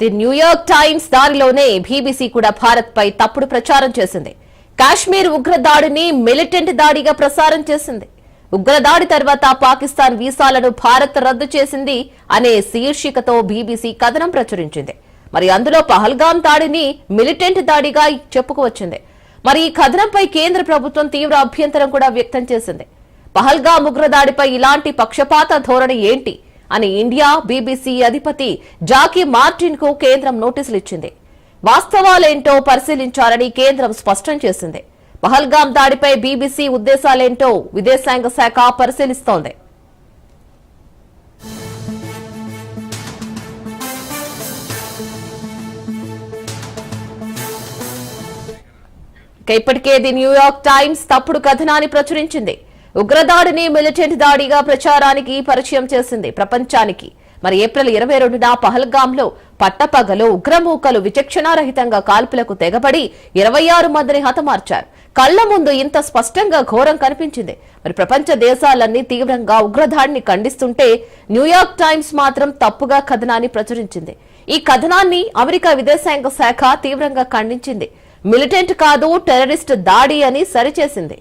The New York times దారిలోనే BBC కూడా భారత్ పై తప్పుడు ప్రచారం చేసింది. కాశ్మీర్ ఉగ్రదాడిని మిలిటెంట్ దాడిగా ప్రసారం చేసింది. ఉగ్రదాడి తర్వాత పాకిస్తాన్ వీసాలను భారత్ రద్దు చేసింది అనే శీర్షికతో బీబీసీ కథనం ప్రచురించింది. మరి అందులో పహల్గాం దాడిని మిలిటెంట్ దాడిగా చెప్పుకువచ్చింది. మరి ఈ కథనంపై కేంద్ర ప్రభుత్వం తీవ్ర అభ్యంతరం కూడా వ్యక్తం చేసింది. పహల్గాం ఉగ్రదాడిపై ఇలాంటి పక్షపాత ధోరణి ఏంటి అని ఇండియా బీబీసీ అధిపతి జాకీ మార్టిన్ కు కేంద్రం నోటీసులు ఇచ్చింది. వాస్తవాలేంటో పరిశీలించాలని కేంద్రం స్పష్టం చేసింది. పహల్గాం దాడిపై బీబీసీ ఉద్దేశాలేంటో విదేశాంగ శాఖ పరిశీలిస్తోంది. ఇప్పటికే ది న్యూయార్క్ టైమ్స్ తప్పుడు కథనాన్ని ప్రచురించింది. ఉగ్రదాడిని మిలిటెంట్ దాడిగా ప్రచారానికి పరిచయం చేసింది ప్రపంచానికి. మరి ఏప్రిల్ 22న పహల్గాంలో పట్టపగలు ఉగ్రమూకలు విచక్షణారహితంగా కాల్పులకు తెగబడి 26 మందిని హతమార్చారు. కళ్ల ముందు ఇంత స్పష్టంగా ఘోరం కనిపించింది. మరి ప్రపంచ దేశాలన్నీ తీవ్రంగా ఉగ్రదాడిని ఖండిస్తుంటే న్యూయార్క్ టైమ్స్ మాత్రం తప్పుగా కథనాన్ని ప్రచురించింది. ఈ కథనాన్ని అమెరికా విదేశాంగ శాఖ తీవ్రంగా ఖండించింది. మిలిటెంట్ కాదు, టెర్రరిస్ట్ దాడి అని సరిచేసింది.